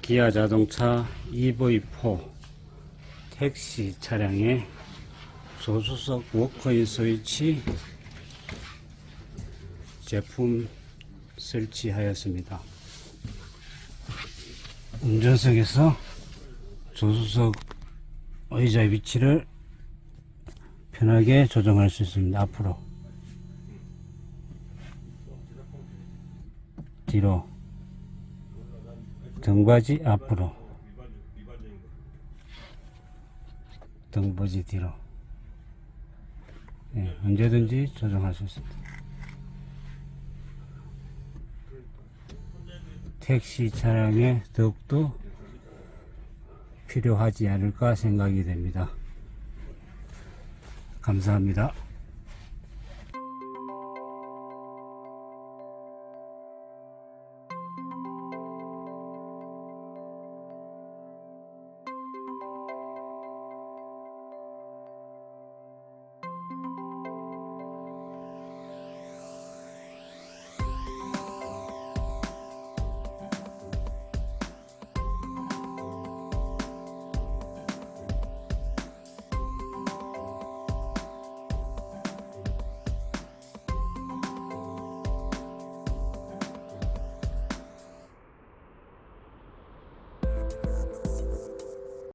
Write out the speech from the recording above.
기아 자동차 EV4 택시 차량에 조수석 워크인 스위치 제품 설치하였습니다. 운전석에서 조수석 의자 위치를 편하게 조정할 수 있습니다. 앞으로, 뒤로, 등받이 앞으로, 등받이 뒤로, 언제든지 조정할 수 있습니다. 택시 차량에 더욱더 필요하지 않을까 생각이 됩니다. 감사합니다.